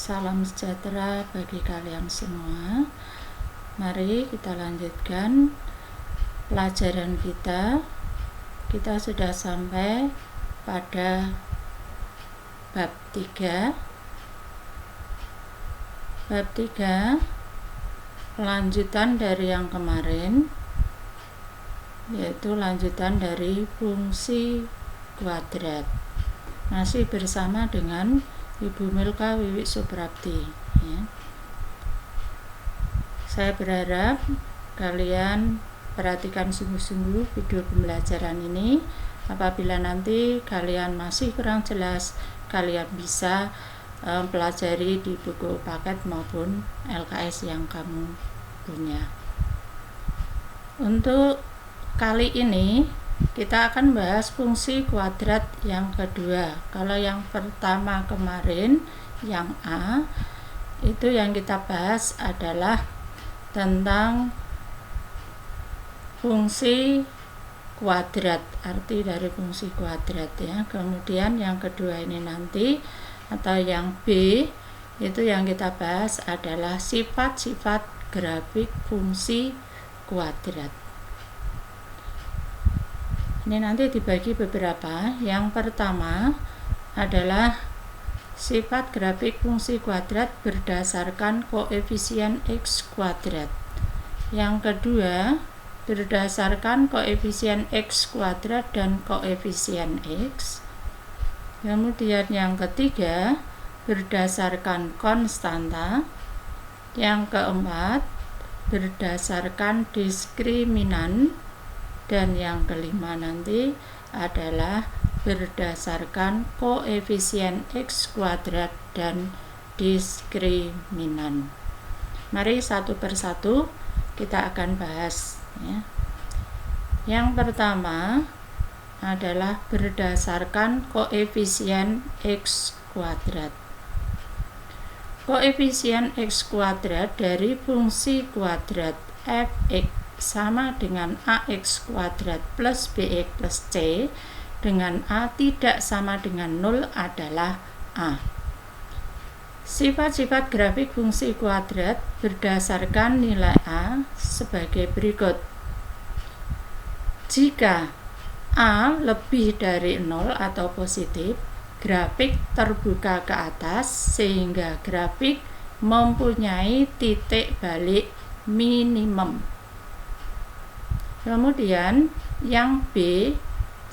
Salam sejahtera bagi kalian semua. Mari kita lanjutkan pelajaran kita. Kita sudah sampai pada bab 3. Bab 3 lanjutan dari yang kemarin, yaitu lanjutan dari fungsi kuadrat. Masih bersama dengan Ibu Milka Wiwik Suprapti, ya. Saya berharap kalian perhatikan sungguh-sungguh video pembelajaran ini. Apabila nanti kalian masih kurang jelas, kalian bisa pelajari di buku paket maupun LKS yang kamu punya. Untuk kali ini kita akan bahas fungsi kuadrat yang kedua. Kalau yang pertama kemarin, yang A, itu yang kita bahas adalah tentang fungsi kuadrat, arti dari fungsi kuadrat, ya. Kemudian yang kedua ini nanti, atau yang B, itu yang kita bahas adalah sifat-sifat grafik fungsi kuadrat. Ini nanti dibagi beberapa. Yang pertama adalah sifat grafik fungsi kuadrat berdasarkan koefisien X kuadrat. Yang kedua berdasarkan koefisien X kuadrat dan koefisien X. Kemudian yang ketiga berdasarkan konstanta. Yang keempat berdasarkan diskriminan. Dan yang kelima nanti adalah berdasarkan koefisien X kuadrat dan diskriminan. Mari satu persatu kita akan bahas, ya. Yang pertama adalah berdasarkan koefisien X kuadrat. Koefisien X kuadrat dari fungsi kuadrat fx sama dengan ax kuadrat plus bx plus c dengan a tidak sama dengan 0 adalah a. Sifat-sifat grafik fungsi kuadrat berdasarkan nilai a sebagai berikut. Jika a lebih dari 0 atau positif, grafik terbuka ke atas sehingga grafik mempunyai titik balik minimum. Kemudian yang B,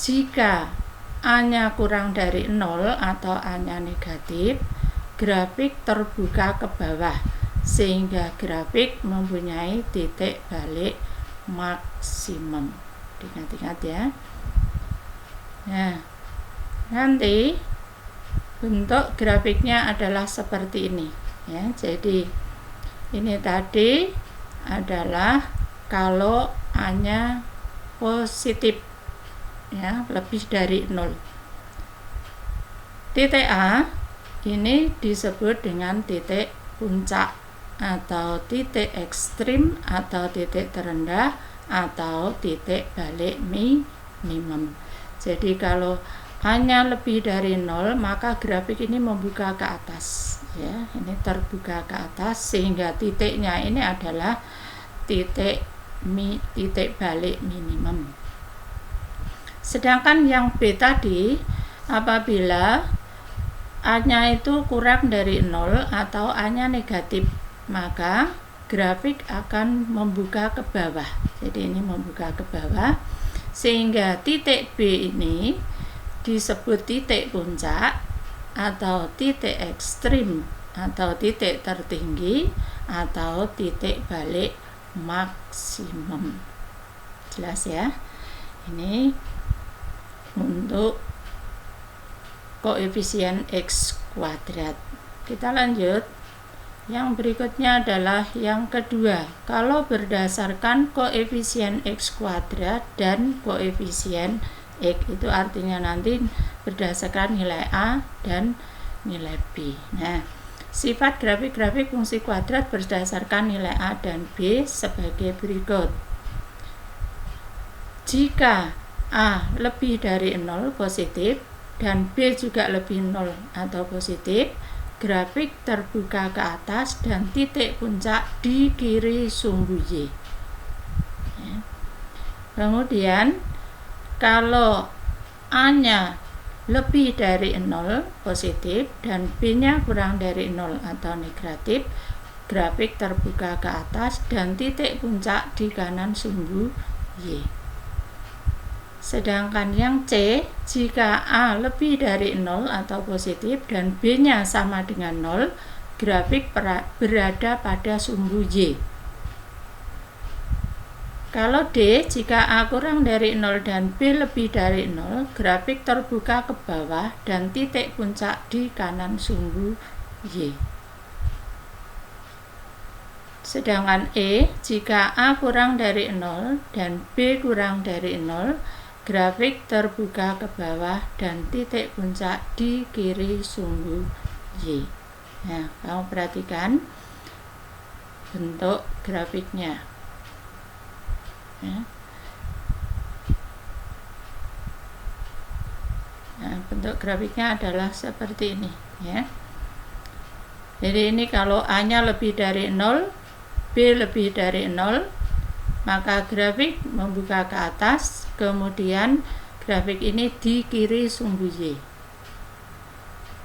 jika A-nya kurang dari 0 atau A-nya negatif, grafik terbuka ke bawah sehingga grafik mempunyai titik balik maksimum. Ingat-ingat, ya. Nah, nanti bentuk grafiknya adalah seperti ini, ya. Jadi ini tadi adalah kalau A-nya positif, ya, lebih dari 0. Titik A ini disebut dengan titik puncak atau titik ekstrim atau titik terendah atau titik balik minimum. Jadi kalau A-nya lebih dari 0, maka grafik ini membuka ke atas, ya. Ini terbuka ke atas sehingga titiknya ini adalah titik balik minimum. Sedangkan yang B tadi, apabila A-nya itu kurang dari 0 atau A-nya negatif, maka grafik akan membuka ke bawah. Jadi ini membuka ke bawah sehingga titik B ini disebut titik puncak atau titik ekstrim atau titik tertinggi atau titik balik maksimum. Jelas, ya. Ini untuk koefisien X kuadrat. Kita lanjut. Yang berikutnya adalah yang kedua. Kalau berdasarkan koefisien X kuadrat dan koefisien X, itu artinya nanti berdasarkan nilai A dan nilai B. Nah, sifat grafik-grafik fungsi kuadrat berdasarkan nilai A dan B sebagai berikut. Jika A lebih dari 0 positif dan B juga lebih 0 atau positif, grafik terbuka ke atas dan titik puncak di kiri sumbu Y. Ya. Kemudian kalau A-nya lebih dari 0 positif dan B-nya kurang dari 0 atau negatif, grafik terbuka ke atas dan titik puncak di kanan sumbu Y. Sedangkan yang C, jika A lebih dari 0 atau positif dan B-nya sama dengan 0, grafik berada pada sumbu Y. Kalau D, jika A kurang dari 0 dan B lebih dari 0, grafik terbuka ke bawah dan titik puncak di kanan sumbu Y. Sedangkan E, jika A kurang dari 0 dan B kurang dari 0, grafik terbuka ke bawah dan titik puncak di kiri sumbu Y. Nah, kamu perhatikan bentuk grafiknya. Ya. Nah, bentuk grafiknya adalah seperti ini, ya. Jadi ini kalau A-nya lebih dari 0, B lebih dari 0, maka grafik membuka ke atas, kemudian grafik ini di kiri sumbu Y.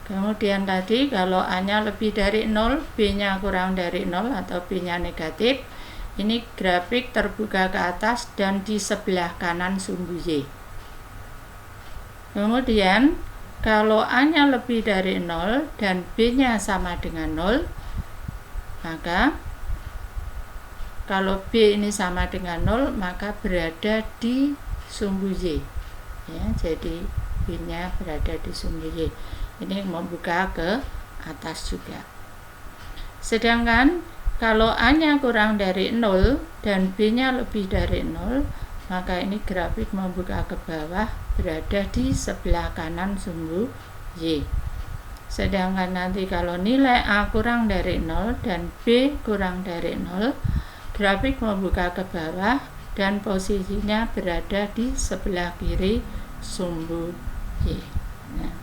Kemudian tadi kalau A-nya lebih dari 0, B-nya kurang dari 0 atau B-nya negatif, ini grafik terbuka ke atas dan di sebelah kanan sumbu Y. Kemudian kalau A-nya lebih dari 0 dan B-nya sama dengan 0, maka kalau B ini sama dengan 0, maka berada di sumbu Y. Ya, jadi B-nya berada di sumbu Y. Ini membuka ke atas juga. Sedangkan kalau A-nya kurang dari 0 dan B-nya lebih dari 0, maka ini grafik membuka ke bawah, berada di sebelah kanan sumbu Y. Sedangkan nanti kalau nilai A kurang dari 0 dan B kurang dari 0, grafik membuka ke bawah dan posisinya berada di sebelah kiri sumbu Y. Nah,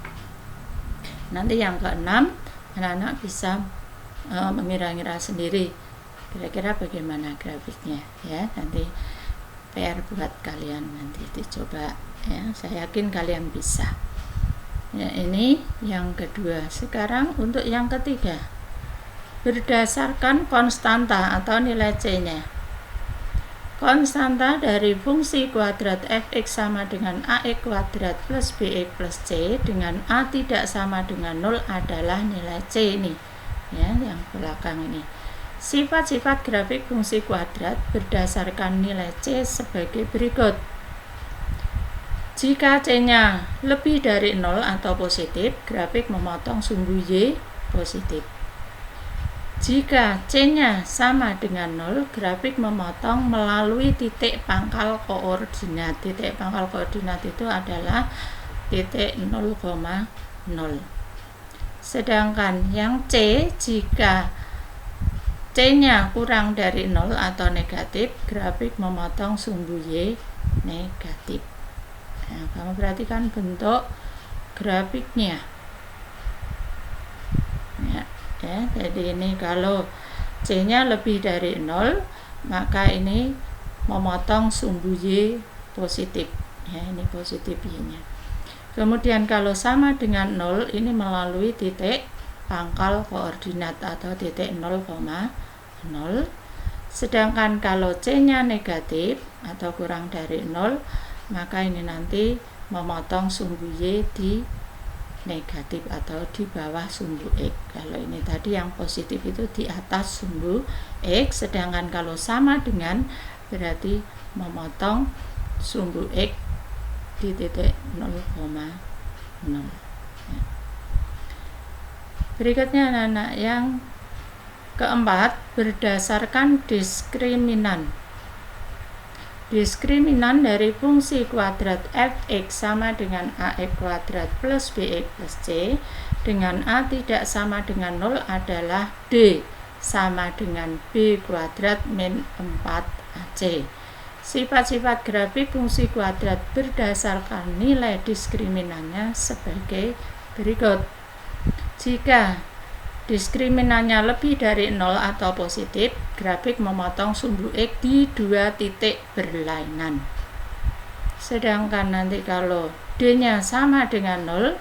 nanti yang keenam, anak-anak bisa mengira-ngira sendiri kira-kira bagaimana grafiknya, ya. Nanti PR buat kalian, nanti dicoba, ya. Saya yakin kalian bisa. Ya, ini yang kedua. Sekarang untuk yang ketiga, berdasarkan konstanta atau nilai C-nya. Konstanta dari fungsi kuadrat fx sama dengan ax kuadrat plus bx plus c dengan a tidak sama dengan 0 adalah nilai C ini, ya, yang belakang ini. Sifat-sifat grafik fungsi kuadrat berdasarkan nilai C sebagai berikut. Jika C-nya lebih dari 0 atau positif, grafik memotong sumbu Y positif. Jika C-nya sama dengan 0, grafik memotong melalui titik pangkal koordinat. Titik pangkal koordinat itu adalah titik 0,0. Sedangkan yang C, jika C-nya kurang dari 0 atau negatif, grafik memotong sumbu Y negatif. Nah, kamu perhatikan bentuk grafiknya. Ya, jadi ini kalau C-nya lebih dari 0, maka ini memotong sumbu Y positif. Ya, ini positif Y-nya. Kemudian kalau sama dengan 0, ini melalui titik pangkal koordinat atau titik 0,0. Sedangkan kalau C-nya negatif atau kurang dari 0, maka ini nanti memotong sumbu Y di negatif atau di bawah sumbu X. Kalau ini tadi yang positif itu di atas sumbu X, sedangkan kalau sama dengan berarti memotong sumbu X di titik 0,0. Ya. Berikutnya anak-anak yang keempat, berdasarkan diskriminan. Diskriminan dari fungsi kuadrat fx sama dengan ax kuadrat plus bx plus c dengan a tidak sama dengan 0 adalah d sama dengan b kuadrat min 4ac. Sifat-sifat grafik fungsi kuadrat berdasarkan nilai diskriminannya sebagai berikut. Jika diskriminannya lebih dari 0 atau positif, grafik memotong sumbu X di 2 titik berlainan. Sedangkan nanti kalau D-nya sama dengan 0,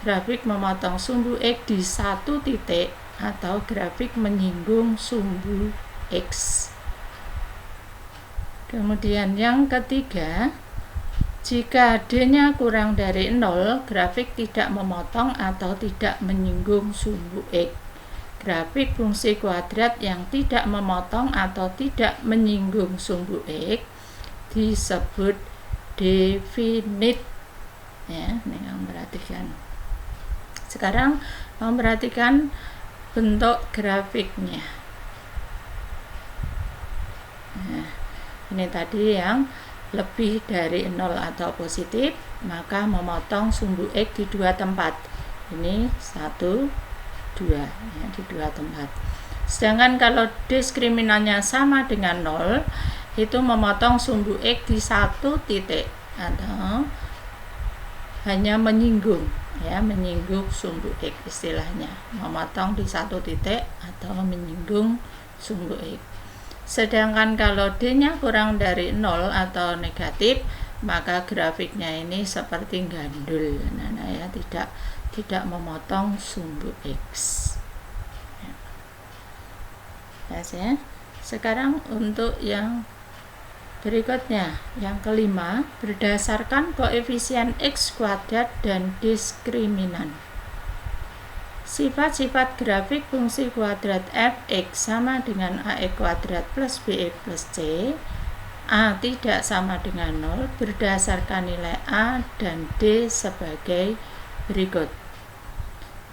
grafik memotong sumbu X di 1 titik atau grafik menyinggung sumbu X. Kemudian yang ketiga, jika D-nya kurang dari 0, grafik tidak memotong atau tidak menyinggung sumbu X. Grafik fungsi kuadrat yang tidak memotong atau tidak menyinggung sumbu X disebut definite. Ya, ini kamu perhatikan. Sekarang kamu perhatikan bentuk grafiknya. Nah, ini tadi yang lebih dari 0 atau positif, maka memotong sumbu X di 2 tempat. Ini 1, 2, ya, di 2 tempat. Sedangkan kalau diskriminannya sama dengan 0, itu memotong sumbu X di 1 titik atau hanya menyinggung, ya, menyinggung sumbu X istilahnya, memotong di 1 titik atau menyinggung sumbu X. Sedangkan kalau D-nya kurang dari 0 atau negatif, maka grafiknya ini seperti gandul, nah ya, tidak memotong sumbu X. Ya. Sekarang untuk yang berikutnya, yang kelima, berdasarkan koefisien X kuadrat dan diskriminan. Sifat-sifat grafik fungsi kuadrat f(x) sama dengan ax kuadrat plus bx plus c, a tidak sama dengan 0 berdasarkan nilai a dan d sebagai berikut.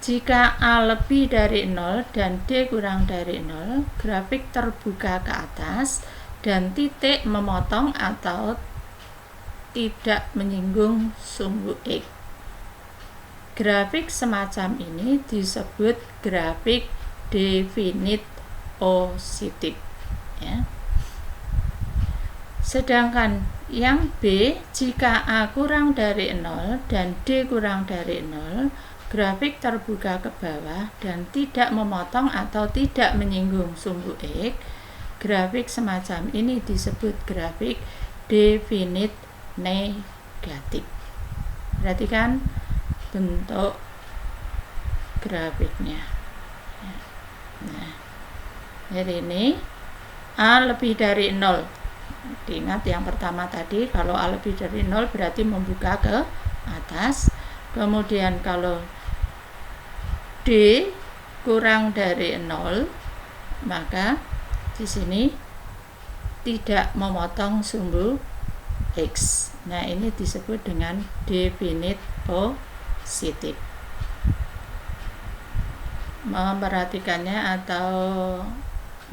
Jika A lebih dari 0 dan D kurang dari 0, grafik terbuka ke atas dan titik memotong atau tidak menyinggung sumbu X. Grafik semacam ini disebut grafik definite positif. Ya. Sedangkan yang B, jika A kurang dari 0 dan D kurang dari 0, grafik terbuka ke bawah dan tidak memotong atau tidak menyinggung sumbu X. Grafik semacam ini disebut grafik definite negatif. Perhatikan bentuk grafiknya. Nah, jadi ini A lebih dari 0. Ingat yang pertama tadi, kalau A lebih dari 0 berarti membuka ke atas. Kemudian kalau D kurang dari 0, maka di sini tidak memotong sumbu X. Nah, ini disebut dengan definite positif. Memperhatikannya atau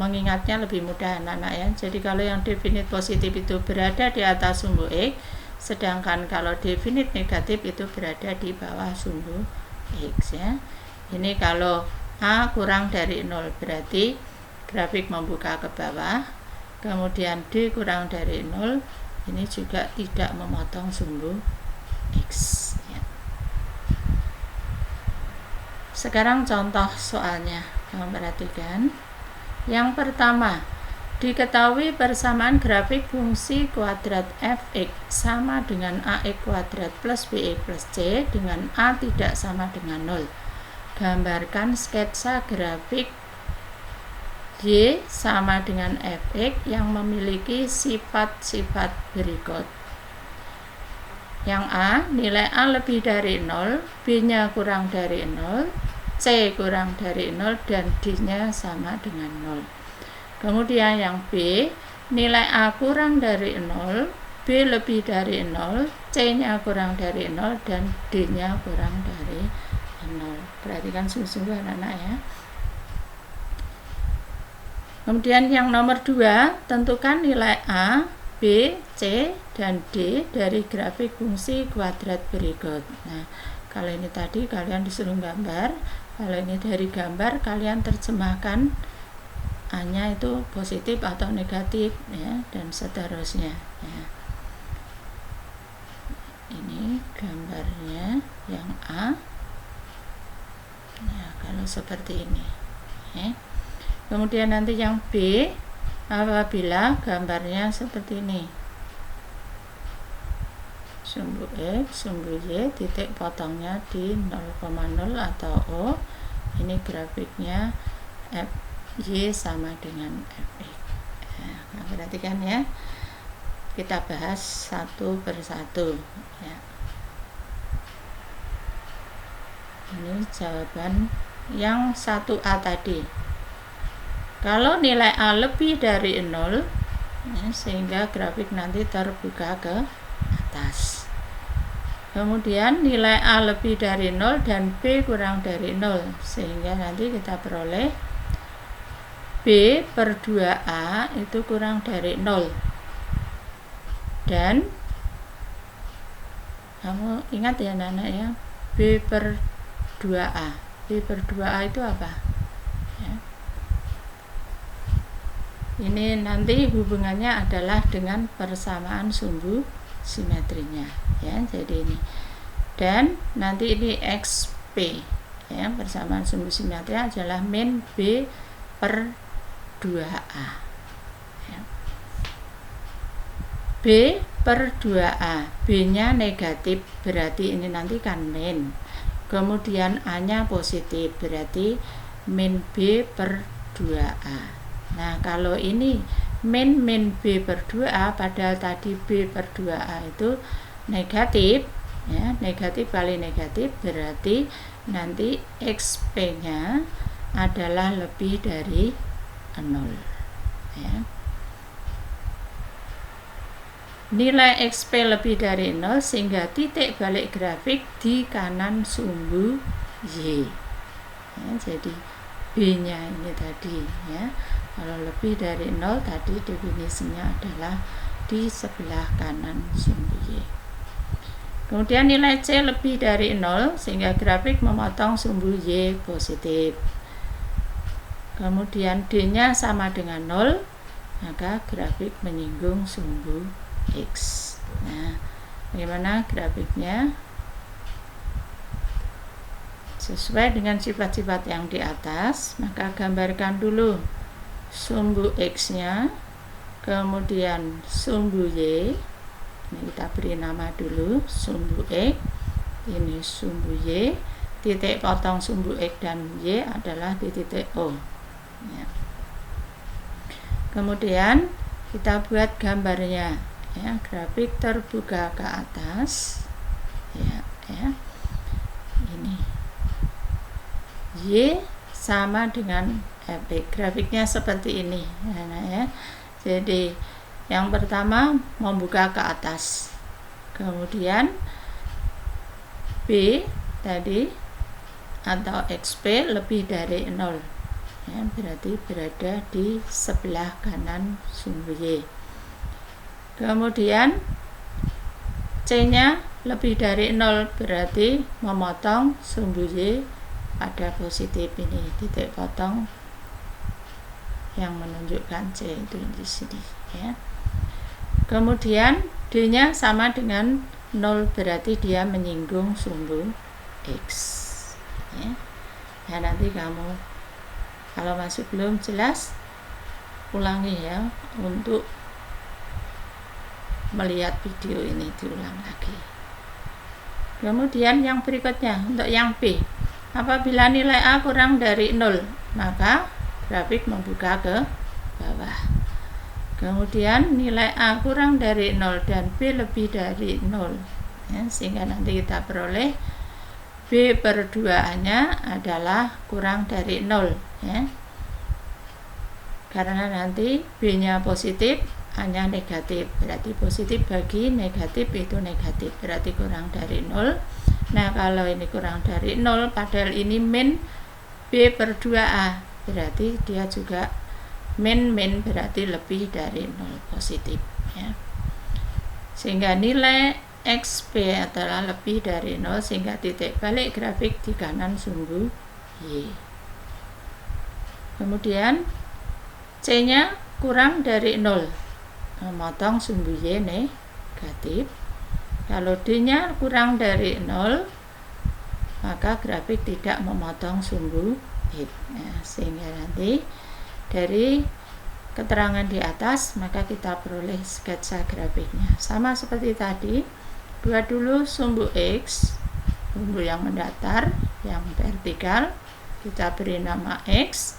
mengingatnya lebih mudah anak-anak ya. Jadi kalau yang definite positif itu berada di atas sumbu X, sedangkan kalau definite negatif itu berada di bawah sumbu X ya. Ini kalau A kurang dari 0 berarti grafik membuka ke bawah. Kemudian D kurang dari 0, ini juga tidak memotong sumbu X ya. Sekarang contoh soalnya, kamu perhatikan. Yang pertama, diketahui persamaan grafik fungsi kuadrat f(x) sama dengan ax kuadrat plus bx plus c dengan a tidak sama dengan 0. Gambarkan sketsa grafik Y sama dengan fx yang memiliki sifat-sifat berikut. Yang A, nilai A lebih dari 0, B-nya kurang dari 0, C kurang dari 0, dan D-nya sama dengan 0. Kemudian yang B, nilai A kurang dari 0, B lebih dari 0, C-nya kurang dari 0, dan D-nya kurang dari 0. Perhatikan sungguh-sungguh anak-anak ya. Kemudian yang nomor 2, tentukan nilai A, B, C, dan D dari grafik fungsi kuadrat berikut. Nah, kalau ini tadi kalian disuruh gambar, kalau ini dari gambar kalian terjemahkan A-nya itu positif atau negatif ya, dan seterusnya ya. Ini gambarnya yang A. Nah, kalau seperti ini. ya. Kemudian nanti yang B, apabila gambarnya seperti ini, sumbu X, sumbu Y, titik potongnya di 0,0 atau O, ini grafiknya FY sama dengan Fx. Nah, perhatikan ya, kita bahas satu persatu ya. Ini jawaban yang 1A tadi. Kalau nilai A lebih dari 0 ya, sehingga grafik nanti terbuka ke atas. Kemudian nilai A lebih dari 0 dan B kurang dari 0, sehingga nanti kita peroleh B per 2A itu kurang dari 0. Dan kamu ingat ya Nana ya, B per 2A. B per 2A itu apa? Ya. Ini nanti hubungannya adalah dengan persamaan sumbu simetrinya ya. Jadi ini, dan nanti ini XP ya, persamaan sumbu simetri adalah min B per 2A ya. B per 2A, B nya negatif berarti ini nanti kan min, kemudian A nya positif berarti min B per 2A. Nah, kalau ini min B per 2A, padahal tadi B per 2A itu negatif ya, negatif kali negatif berarti nanti XP nya adalah lebih dari 0 ya. Nilai XP lebih dari 0 sehingga titik balik grafik di kanan sumbu Y ya, jadi B nya ini tadi ya, kalau lebih dari 0 tadi definisinya adalah di sebelah kanan sumbu Y. Kemudian nilai C lebih dari 0 sehingga grafik memotong sumbu Y positif. Kemudian D nya sama dengan 0, maka grafik menyinggung sumbu X. Nah, bagaimana grafiknya? Sesuai dengan sifat-sifat yang di atas, maka gambarkan dulu sumbu X nya, kemudian sumbu Y. Ini kita beri nama dulu sumbu X, ini sumbu Y, titik potong sumbu X dan Y adalah di titik O ya. Kemudian kita buat gambarnya ya, grafik terbuka ke atas ya. Ini Y sama dengan Fx, grafiknya seperti ini ya. Jadi yang pertama membuka ke atas, kemudian B tadi atau XP lebih dari 0 ya, berarti berada di sebelah kanan sumbu Y. Kemudian C nya lebih dari 0 berarti memotong sumbu Y pada positif, ini titik potong yang menunjukkan C itu di sini ya. Kemudian D nya sama dengan 0 berarti dia menyinggung sumbu X ya. Ya, nanti kamu kalau masih belum jelas ulangi ya, untuk melihat video ini diulang lagi. Kemudian yang berikutnya untuk yang B, apabila nilai A kurang dari 0 maka grafik membuka ke bawah. Kemudian nilai A kurang dari 0 dan B lebih dari 0 ya, sehingga nanti kita peroleh B per 2A nya adalah kurang dari 0 ya. Karena nanti B nya positif, A nya negatif, berarti positif bagi negatif itu negatif, berarti kurang dari 0. Nah, kalau ini kurang dari 0 padahal ini min B per 2A, berarti dia juga min berarti lebih dari 0 positif ya. Sehingga nilai XP adalah lebih dari 0 sehingga titik balik grafik di kanan sumbu Y. Kemudian C nya kurang dari 0, memotong sumbu Y negatif. Kalau D nya kurang dari 0 maka grafik tidak memotong sumbu X. Nah, sehingga nanti dari keterangan di atas maka kita peroleh sketsa grafiknya. Sama seperti tadi, buat dulu sumbu X, sumbu yang mendatar, yang vertikal, kita beri nama X,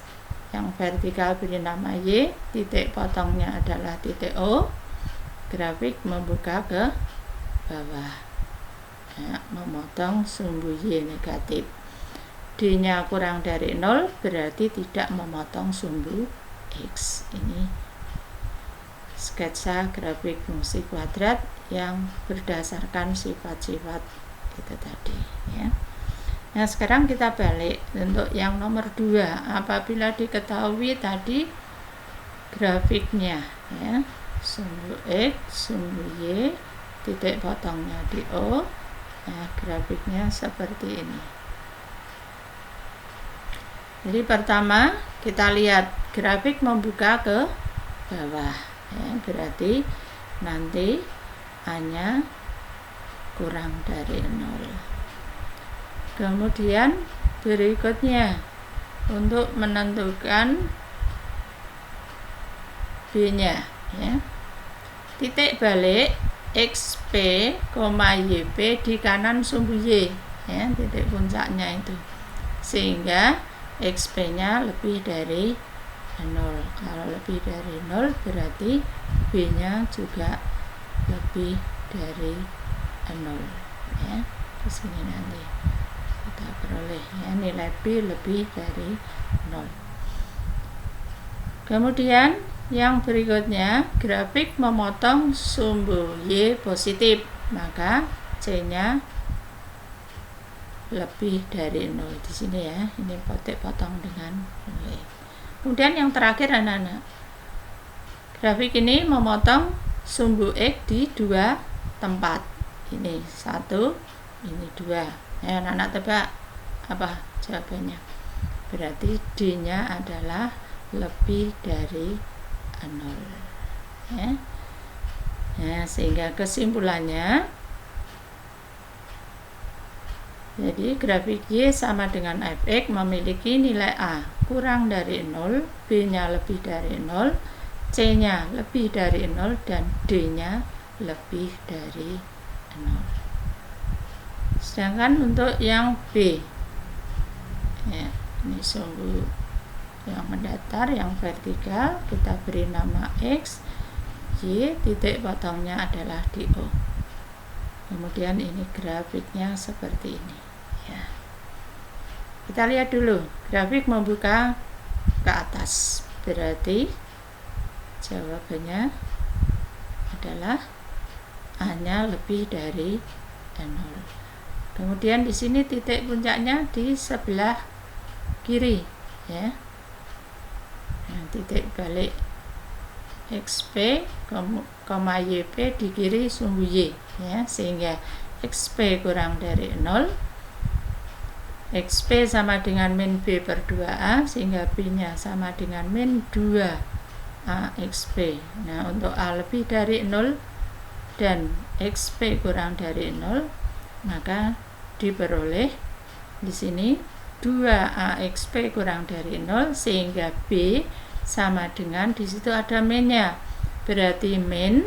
yang vertikal beri nama Y, titik potongnya adalah titik O, grafik membuka ke bawah. Nah, memotong sumbu Y negatif. D-nya kurang dari 0 berarti tidak memotong sumbu X. Ini sketsa grafik fungsi kuadrat yang berdasarkan sifat-sifat itu tadi, ya. Nah, sekarang kita balik untuk yang nomor 2. Apabila diketahui tadi grafiknya, ya, sumbu X, sumbu Y, titik potongnya di O, nah, grafiknya seperti ini. Jadi pertama kita lihat grafik membuka ke bawah, ya, berarti nanti A-nya kurang dari 0. Kemudian berikutnya untuk menentukan B-nya, ya, titik balik XP, YP di kanan sumbu Y, ya, titik puncaknya itu, sehingga XP-nya lebih dari 0. Kalau lebih dari 0 berarti B-nya juga lebih dari 0, ya. Di sini nanti kita peroleh, ya, nilai B lebih dari 0. Kemudian yang berikutnya, grafik memotong sumbu Y positif, maka C-nya lebih dari 0 di sini, ya. Ini potong dengan 0. Kemudian yang terakhir anak-anak, grafik ini memotong sumbu X di 2 tempat. Ini 1, ini 2. Nah, anak-anak tebak apa jawabannya? Berarti D-nya adalah lebih dari 0, ya. Nah, sehingga kesimpulannya, jadi grafik Y sama dengan fx memiliki nilai A kurang dari 0, B-nya lebih dari 0, C-nya lebih dari 0, dan D-nya lebih dari 0. Sedangkan untuk yang B, ya, ini sumbu yang mendatar, yang vertikal, kita beri nama X, Y, titik potongnya adalah di O. Kemudian ini grafiknya seperti ini, ya. Kita lihat dulu, grafik membuka ke atas, berarti jawabannya adalah A-nya lebih dari 0. Kemudian di sini titik puncaknya di sebelah kiri, ya. Nah, titik balik XP, YP di kiri sumbu Y, ya, sehingga XP kurang dari 0, XP sama dengan min B per 2A, sehingga B-nya sama dengan min 2A XP. Nah, untuk A lebih dari 0 dan XP kurang dari 0, maka diperoleh di sini 2AXP kurang dari 0, sehingga B sama dengan, di situ ada minnya, berarti min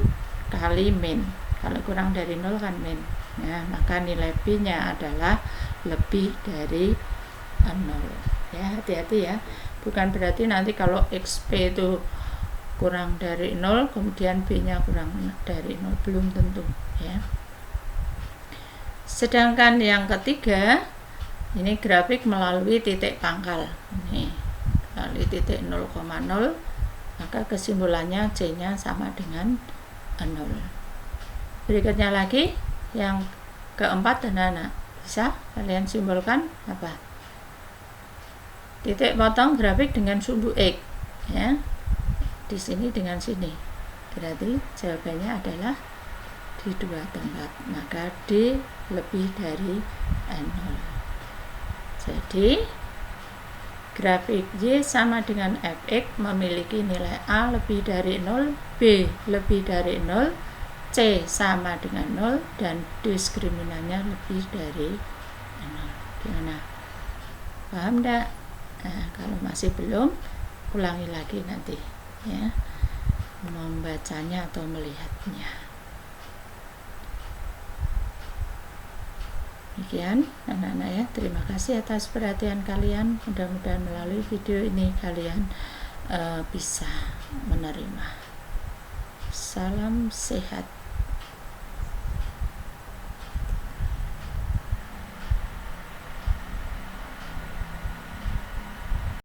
kali min. Kalau kurang dari 0 kan min. Nah, maka nilai B-nya adalah lebih dari 0. Ya, hati-hati ya. Bukan berarti nanti kalau XP itu kurang dari 0 kemudian B-nya kurang dari 0, belum tentu, ya. Sedangkan yang ketiga, ini grafik melalui titik pangkal. Ini melalui titik 0,0, maka kesimpulannya C-nya sama dengan 0. Berikutnya lagi, yang keempat, anak-anak, bisa kalian simbolkan apa? Titik potong grafik dengan sumbu X, ya. Di sini dengan sini. Berarti jawabannya adalah di 2 tempat, maka D lebih dari 0. Jadi grafik Y sama dengan fx memiliki nilai A lebih dari 0, B lebih dari 0, C sama dengan 0, dan diskriminannya lebih dari 0. Gimana? Paham enggak? Nah, kalau masih belum, ulangi lagi nanti ya, membacanya atau melihatnya. Demikian anak-anak ya, terima kasih atas perhatian kalian. Mudah-mudahan melalui video ini kalian bisa menerima. Salam sehat.